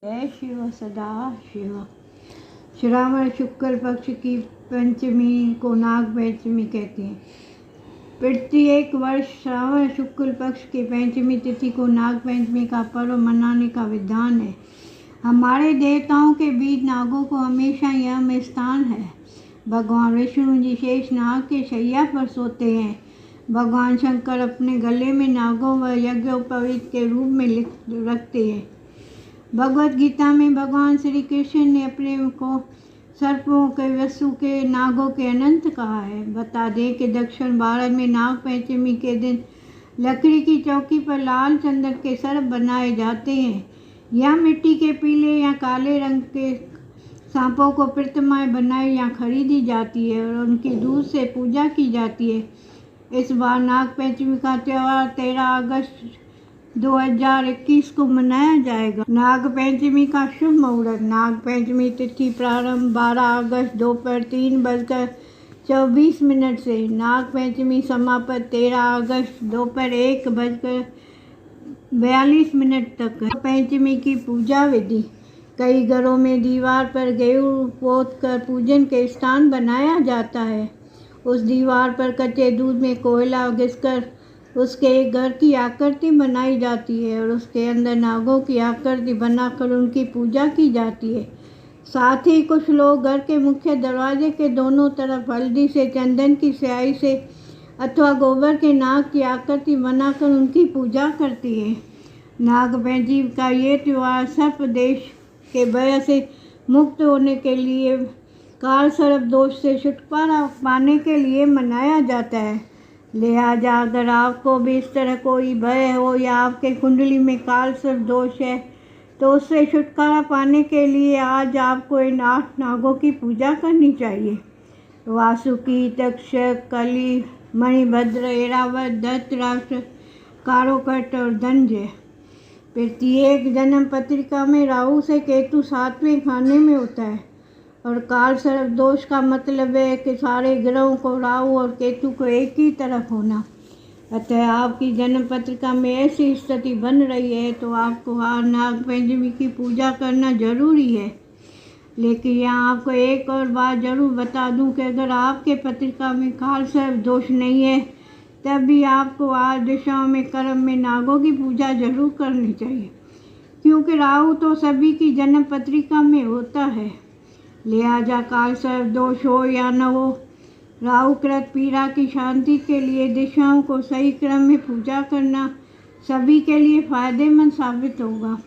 जय शिव सदा शिव। श्रावण शुक्ल पक्ष की पंचमी को नाग पंचमी कहते हैं। प्रत्येक वर्ष श्रावण शुक्ल पक्ष की पंचमी तिथि को नाग पंचमी का पर्व मनाने का विधान है। हमारे देवताओं के बीच नागों को हमेशा यह में स्थान है। भगवान विष्णु जी शेष नाग के शैया पर सोते हैं। भगवान शंकर अपने गले में नागों व यज्ञोपवीत के रूप में रखते हैं। भगवत गीता में भगवान श्री कृष्ण ने अपने को सर्पों के वसु के नागों के अनंत कहा है। बता दें कि दक्षिण भारत में नाग पंचमी के दिन लकड़ी की चौकी पर लाल चंदन के सर्प बनाए जाते हैं। यह मिट्टी के पीले या काले रंग के सांपों को प्रतिमाएं बनाई या खरीदी जाती है और उनकी दूध से पूजा की जाती है। इस बार नाग पंचमी का त्यौहार 13 अगस्त 2021 को मनाया जाएगा। नाग पंचमी का शुभ मुहूर्त। नाग पंचमी तिथि प्रारंभ 12 अगस्त दोपहर 3:24 से। नाग पंचमी समापन 13 अगस्त दोपहर 1:42 तक। पंचमी की पूजा विधि। कई घरों में दीवार पर गेहूं पोत कर पूजन के स्थान बनाया जाता है। उस दीवार पर कच्चे दूध में कोयला घिसकर उसके घर की आकृति बनाई जाती है और उसके अंदर नागों की आकृति बनाकर उनकी पूजा की जाती है। साथ ही कुछ लोग घर के मुख्य दरवाजे के दोनों तरफ हल्दी से, चंदन की स्याही से अथवा गोबर के नाग की आकृति बनाकर उनकी पूजा करती है। नाग पंचमी का ये त्यौहार सर्प देश के भय से मुक्त होने के लिए, काल सर्प दोष से छुटकारा पाने के लिए मनाया जाता है। लिहाजा अगर आपको भी इस तरह कोई भय हो या आपके कुंडली में काल सर्प दोष है तो उससे छुटकारा पाने के लिए आज आपको इन 8 नागों की पूजा करनी चाहिए। वासुकी, तक्षक, कली, मणिभद्र, ऐरावत, दत्त, राष्ट्र, कारोकट और धनंजय। प्रत्येक जन्म पत्रिका में राहु से केतु 7वें खाने में होता है और काल सर्प दोष का मतलब है कि सारे ग्रहों को राहु और केतु को एक ही तरफ होना। अतः आपकी जन्म पत्रिका में ऐसी स्थिति बन रही है तो आपको हर नाग पंचमी की पूजा करना जरूरी है। लेकिन यहाँ आपको एक और बात जरूर बता दूं कि अगर आपके पत्रिका में काल सर्प दोष नहीं है तब भी आपको आज दिशाओं में कर्म में नागों की पूजा जरूर करनी चाहिए, क्योंकि राहु तो सभी की जन्म पत्रिका में होता है। लिहाजा काल सर्प दोष हो या न हो, राहुकृत पीड़ा की शांति के लिए दिशाओं को सही क्रम में पूजा करना सभी के लिए फायदेमंद साबित होगा।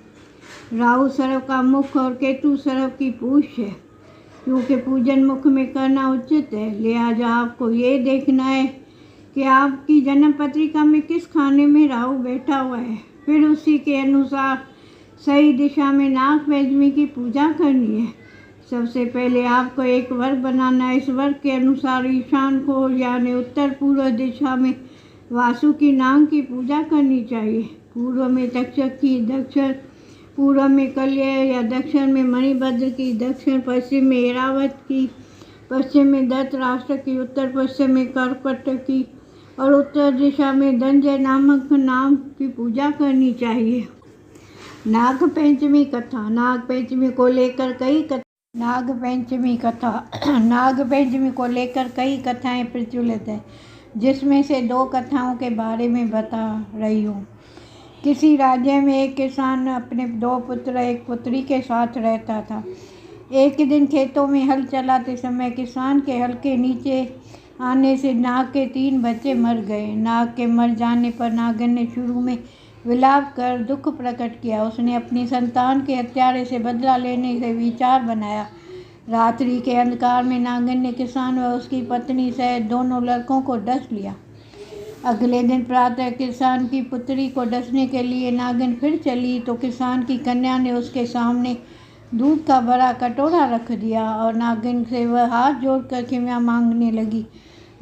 राहु सर्प का मुख और केतु सर्प की पूंछ है, क्योंकि पूजन मुख में करना उचित है। लिहाजा आपको ये देखना है कि आपकी जन्म पत्रिका में किस खाने में राहु बैठा हुआ है, फिर उसी के अनुसार सही दिशा में नाग पंचमी की पूजा करनी है। सबसे पहले आपको एक वर्ग बनाना है। इस वर्ग के अनुसार ईशान को यानी उत्तर पूर्व दिशा में वासुकी नाग की पूजा करनी चाहिए। पूर्व में तक्षक की, दक्षिण पूर्व में कल्य या दक्षिण में मणिभद्र की, दक्षिण पश्चिम में ऐरावत की, पश्चिम में दत्त राष्ट्र की, उत्तर पश्चिम में करपट की और उत्तर दिशा में धनंजय नामक नाम की पूजा करनी चाहिए। नाग पंचमी कथा। नाग पंचमी को लेकर कई कथाएं प्रचलित हैं, जिसमें से 2 कथाओं के बारे में बता रही हूँ। किसी राज्य में एक किसान अपने 2 पुत्र एक पुत्री के साथ रहता था। एक दिन खेतों में हल चलाते समय किसान के हल के नीचे आने से नाग के 3 बच्चे मर गए। नाग के मर जाने पर नागिन ने शुरू में विलाप कर दुख प्रकट किया। उसने अपनी संतान के हत्यारे से बदला लेने से विचार बनाया। रात्रि के अंधकार में नागिन ने किसान व उसकी पत्नी सहित दोनों लड़कों को डस लिया। अगले दिन प्रातः किसान की पुत्री को डसने के लिए नागिन फिर चली तो किसान की कन्या ने उसके सामने दूध का बड़ा कटोरा रख दिया और नागिन से वह हाथ जोड़कर क्षमा मांगने लगी।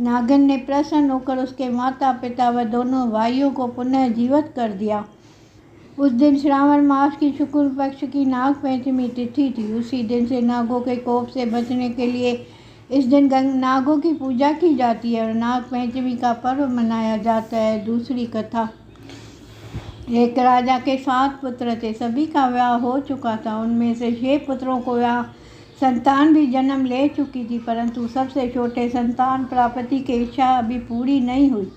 नागिन ने प्रसन्न होकर उसके माता पिता व दोनों भाइयों को पुनः जीवित कर दिया। उस दिन श्रावण मास की शुक्ल पक्ष की नाग पंचमी तिथि थी। उसी दिन से नागों के कोप से बचने के लिए इस दिन नागों की पूजा की जाती है और नाग पंचमी का पर्व मनाया जाता है। दूसरी कथा। एक राजा के 7 पुत्र थे। सभी का विवाह हो चुका था। उनमें से 6 पुत्रों को विवाह संतान भी जन्म ले चुकी थी, परंतु सबसे छोटे संतान प्राप्ति की इच्छा अभी पूरी नहीं हुई।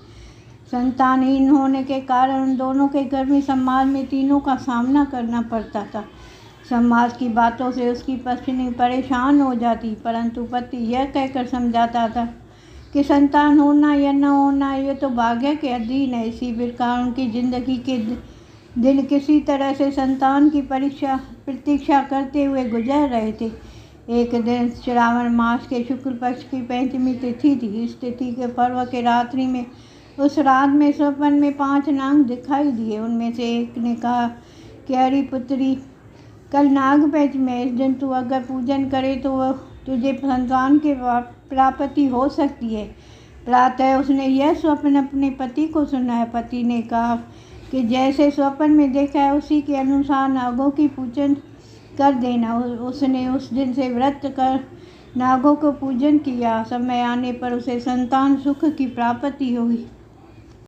संतानहीन होने के कारण उन दोनों के घर में समाज में तीनों का सामना करना पड़ता था। समाज की बातों से उसकी पत्नी परेशान हो जाती, परंतु पति यह कहकर समझाता था कि संतान होना या न होना ये तो भाग्य के अधीन है। इसी प्रकार उनकी जिंदगी के दिन किसी तरह से संतान की प्रतीक्षा करते हुए गुजर रहे थे। एक दिन श्रावण मास के शुक्ल पक्ष की पंचमी तिथि थी। इस तिथि के पर्व के रात्रि में उस रात में स्वप्न में 5 नाग दिखाई दिए। उनमें से एक ने कहा कि हरि पुत्री, कल नाग पंचमी है। इस दिन तू अगर पूजन करे तो वह तुझे संतान की प्राप्ति हो सकती है। प्रातः उसने यह स्वप्न अपने पति को सुनाया। पति ने कहा कि जैसे स्वप्न में देखा है उसी के अनुसार नागों की पूजन कर देना। उसने उस दिन से व्रत कर नागों को पूजन किया। समय आने पर उसे संतान सुख की प्राप्ति हुई।